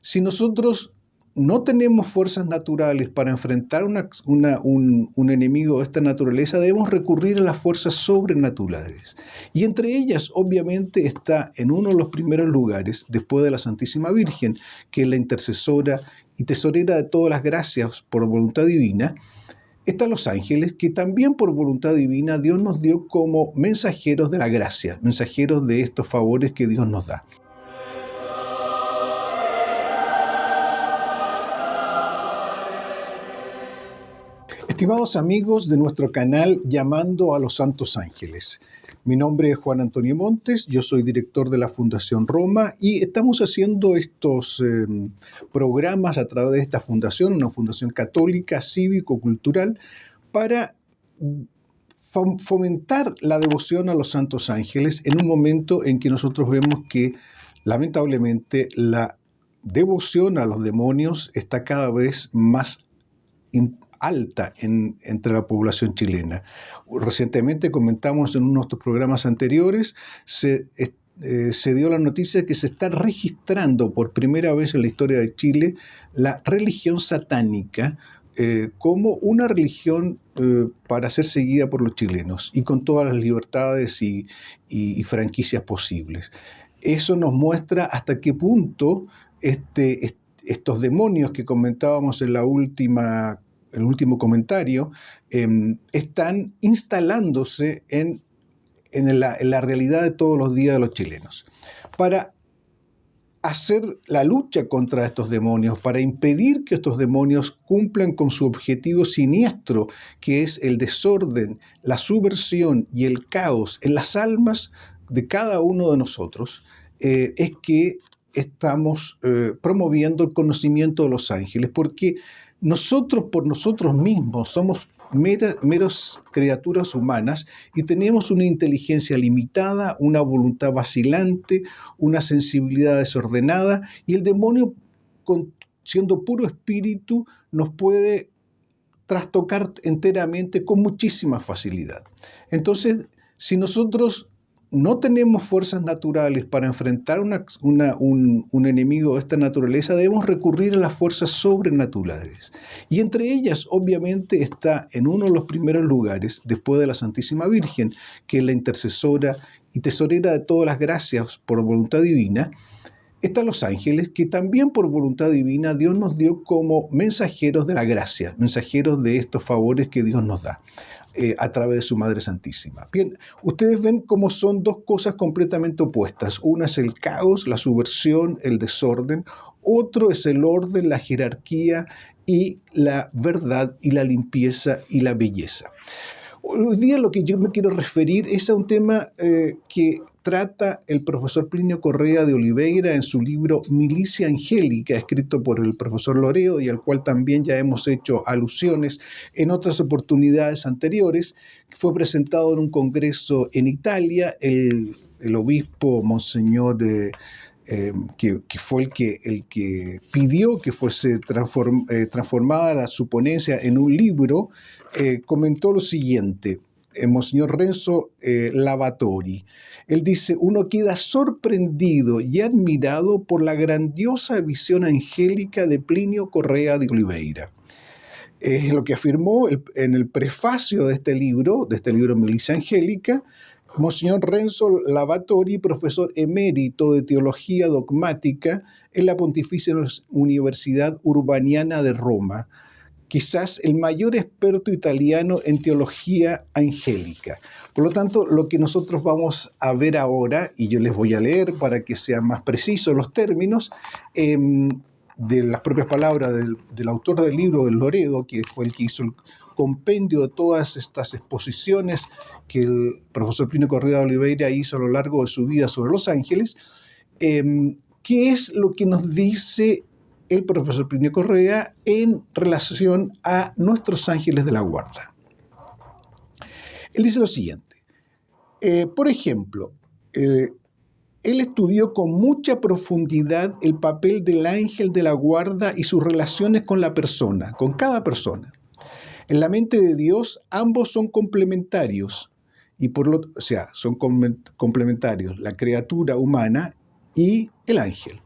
si nosotros no tenemos fuerzas naturales para enfrentar un enemigo de esta naturaleza, debemos recurrir a las fuerzas sobrenaturales. Y entre ellas, obviamente, está en uno de los primeros lugares, después de la Santísima Virgen, que es la intercesora y tesorera de todas las gracias por voluntad divina, están los ángeles, que también por voluntad divina Dios nos dio como mensajeros de la gracia, mensajeros de estos favores que Dios nos da. Estimados amigos de nuestro canal Llamando a los Santos Ángeles, mi nombre es Juan Antonio Montes, yo soy director de la Fundación Roma y estamos haciendo estos programas a través de esta fundación, una fundación católica, cívico-cultural, para fomentar la devoción a los Santos Ángeles en un momento en que nosotros vemos que, lamentablemente, la devoción a los demonios está cada vez más alta entre la población chilena. Recientemente comentamos en uno de nuestros programas anteriores, se dio la noticia que se está registrando por primera vez en la historia de Chile la religión satánica como una religión para ser seguida por los chilenos y con todas las libertades y franquicias posibles. Eso nos muestra hasta qué punto estos demonios que comentábamos en el último comentario, están instalándose en la realidad de todos los días de los chilenos. Para hacer la lucha contra estos demonios, para impedir que estos demonios cumplan con su objetivo siniestro, que es el desorden, la subversión y el caos en las almas de cada uno de nosotros, es que estamos promoviendo el conocimiento de los ángeles, porque nosotros por nosotros mismos somos meras criaturas humanas y tenemos una inteligencia limitada, una voluntad vacilante, una sensibilidad desordenada, y el demonio, siendo puro espíritu, nos puede trastocar enteramente con muchísima facilidad. Entonces, si nosotros no tenemos fuerzas naturales para enfrentar un enemigo de esta naturaleza, debemos recurrir a las fuerzas sobrenaturales. Y entre ellas, obviamente, está en uno de los primeros lugares, después de la Santísima Virgen, que es la intercesora y tesorera de todas las gracias por voluntad divina, están los ángeles, que también por voluntad divina Dios nos dio como mensajeros de la gracia, mensajeros de estos favores que Dios nos da a través de su Madre Santísima. Bien, ustedes ven cómo son dos cosas completamente opuestas. Una es el caos, la subversión, el desorden. Otro es el orden, la jerarquía y la verdad y la limpieza y la belleza. Hoy día lo que yo me quiero referir es a un tema que trata el profesor Plinio Correa de Oliveira en su libro Milicia Angélica, escrito por el profesor Loredo y al cual también ya hemos hecho alusiones en otras oportunidades anteriores. Fue presentado en un congreso en Italia. El obispo Monseñor que fue el que pidió que fuese transformada su ponencia en un libro, comentó lo siguiente, Monseñor Renzo Lavatori. Él dice: uno queda sorprendido y admirado por la grandiosa visión angélica de Plinio Correa de Oliveira. Es lo que afirmó en el prefacio de este libro Milicia Angélica, Monseñor Renzo Lavatori, profesor emérito de Teología Dogmática en la Pontificia Universidad Urbaniana de Roma, quizás el mayor experto italiano en teología angélica. Por lo tanto, lo que nosotros vamos a ver ahora, y yo les voy a leer para que sean más precisos los términos, de las propias palabras del autor del libro, del Loredo, que fue el que hizo el compendio de todas estas exposiciones que el profesor Plinio Correa de Oliveira hizo a lo largo de su vida sobre los ángeles. ¿Qué es lo que nos dice el profesor Plinio Correa en relación a nuestros ángeles de la guarda? Él dice lo siguiente. Por ejemplo, él estudió con mucha profundidad el papel del ángel de la guarda y sus relaciones con la persona, con cada persona. En la mente de Dios, ambos son complementarios, son complementarios, la criatura humana y el ángel.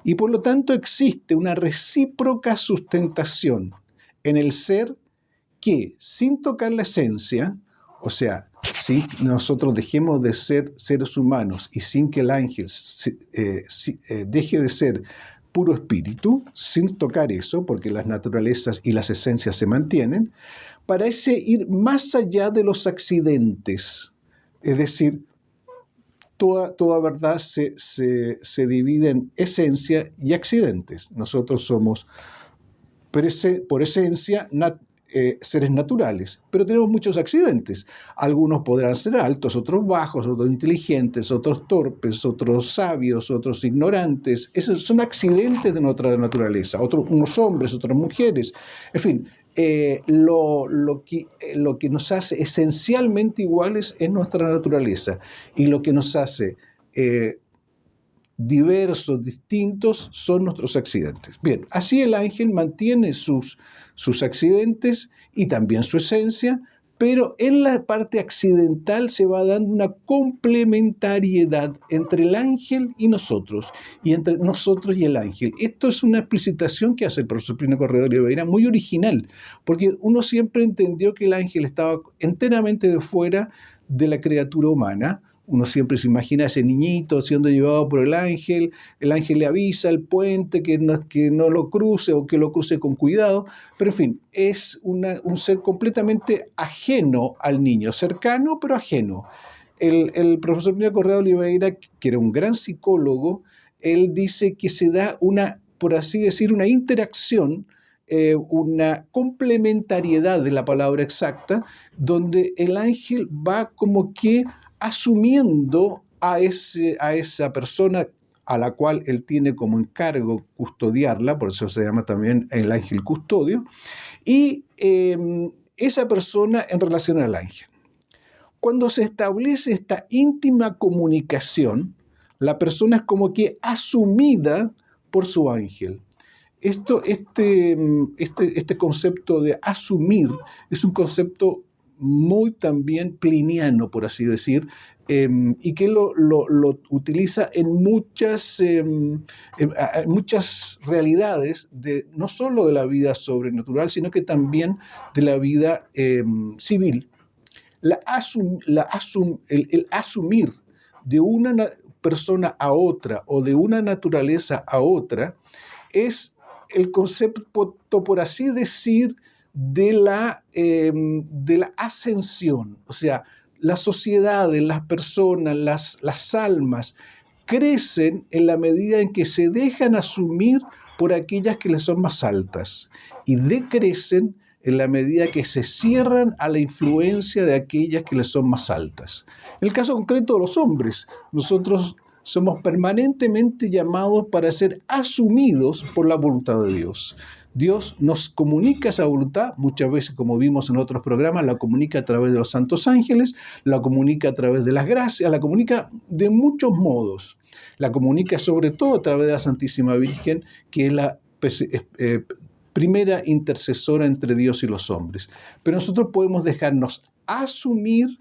Y por lo tanto existe una recíproca sustentación en el ser que, sin tocar la esencia, o sea, si nosotros dejemos de ser seres humanos y sin que el ángel deje de ser puro espíritu, sin tocar eso, porque las naturalezas y las esencias se mantienen, parece ir más allá de los accidentes. Es decir, toda verdad se divide en esencia y accidentes. Nosotros somos, por esencia, seres naturales, pero tenemos muchos accidentes. Algunos podrán ser altos, otros bajos, otros inteligentes, otros torpes, otros sabios, otros ignorantes. Esos son accidentes de nuestra naturaleza. Unos hombres, otras mujeres. En fin, lo que nos hace esencialmente iguales es nuestra naturaleza, y lo que nos hace diversos, distintos, son nuestros accidentes. Bien, así el ángel mantiene sus accidentes y también su esencia, pero en la parte accidental se va dando una complementariedad entre el ángel y nosotros, y entre nosotros y el ángel. Esto es una explicitación que hace el profesor Plinio Corredor de Oliveira, muy original, porque uno siempre entendió que el ángel estaba enteramente de fuera de la criatura humana. Uno siempre se imagina a ese niñito siendo llevado por el ángel le avisa al puente que no lo cruce o que lo cruce con cuidado, pero en fin, es un ser completamente ajeno al niño, cercano pero ajeno. El profesor Plinio Correa de Oliveira, que era un gran psicólogo, él dice que se da por así decir, una interacción, una complementariedad de la palabra exacta, donde el ángel va como que asumiendo a esa persona a la cual él tiene como encargo custodiarla, por eso se llama también el ángel custodio, y esa persona en relación al ángel. Cuando se establece esta íntima comunicación, la persona es como que asumida por su ángel. Este concepto de asumir es un concepto muy también pliniano, por así decir, y que lo utiliza en muchas realidades, no solo de la vida sobrenatural, sino que también de la vida civil. El asumir de una persona a otra o de una naturaleza a otra es el concepto, por así decir, de la ascensión. O sea, las sociedades, las personas, las almas crecen en la medida en que se dejan asumir por aquellas que les son más altas, y decrecen en la medida que se cierran a la influencia de aquellas que les son más altas. En el caso concreto de los hombres, nosotros somos permanentemente llamados para ser asumidos por la voluntad de Dios. Dios nos comunica esa voluntad, muchas veces, como vimos en otros programas, la comunica a través de los santos ángeles, la comunica a través de las gracias, la comunica de muchos modos. La comunica sobre todo a través de la Santísima Virgen, que es la primera intercesora entre Dios y los hombres. Pero nosotros podemos dejarnos asumir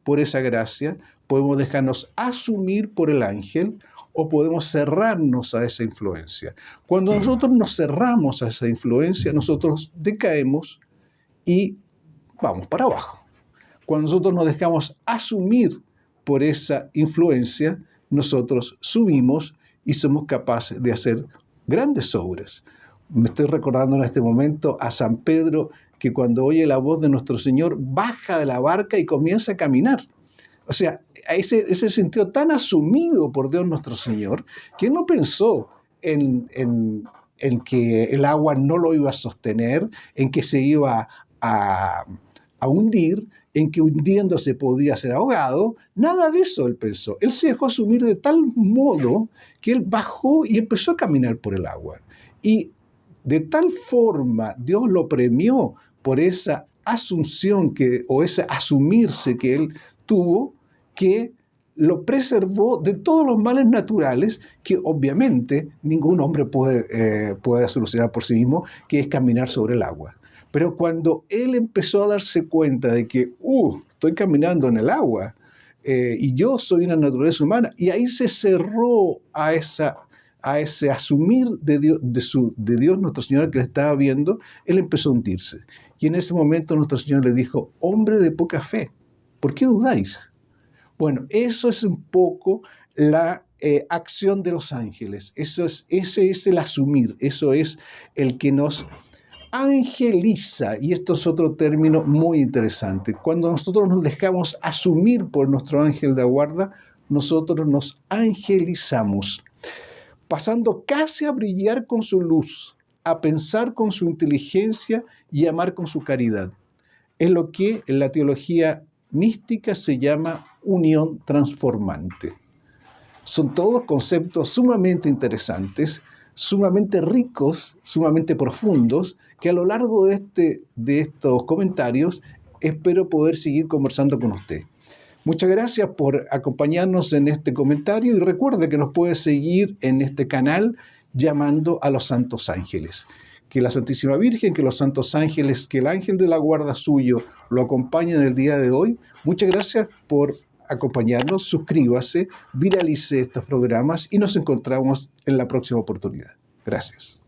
por esa gracia, podemos dejarnos asumir por el ángel, o podemos cerrarnos a esa influencia. Cuando nosotros nos cerramos a esa influencia, nosotros decaemos y vamos para abajo. Cuando nosotros nos dejamos asumir por esa influencia, nosotros subimos y somos capaces de hacer grandes obras. Me estoy recordando en este momento a San Pedro, que cuando oye la voz de nuestro Señor, baja de la barca y comienza a caminar. O sea, ese sintió tan asumido por Dios nuestro Señor, que no pensó en que el agua no lo iba a sostener, en que se iba a hundir, en que hundiéndose podía ser ahogado. Nada de eso él pensó. Él se dejó asumir de tal modo que él bajó y empezó a caminar por el agua. Y de tal forma Dios lo premió por esa asunción o ese asumirse que él tuvo, que lo preservó de todos los males naturales que obviamente ningún hombre puede solucionar por sí mismo, que es caminar sobre el agua. Pero cuando él empezó a darse cuenta de que estoy caminando en el agua y yo soy una naturaleza humana, y ahí se cerró a esa a ese asumir de Dios Nuestro Señor que le estaba viendo, él empezó a hundirse. Y en ese momento Nuestro Señor le dijo: hombre de poca fe, ¿por qué dudáis? Bueno, eso es un poco la acción de los ángeles. Ese es el asumir, eso es el que nos angeliza, y esto es otro término muy interesante. Cuando nosotros nos dejamos asumir por nuestro ángel de guarda, nosotros nos angelizamos, pasando casi a brillar con su luz, a pensar con su inteligencia y a amar con su caridad. Es lo que en la teología mística se llama unión transformante. Son todos conceptos sumamente interesantes, sumamente ricos, sumamente profundos, que a lo largo de estos comentarios espero poder seguir conversando con usted. Muchas gracias por acompañarnos en este comentario y recuerde que nos puede seguir en este canal llamando a los santos ángeles. Que la Santísima Virgen, que los santos ángeles, que el ángel de la guarda suyo lo acompañen el día de hoy. Muchas gracias por acompañarnos, suscríbase, viralice estos programas y nos encontramos en la próxima oportunidad. Gracias.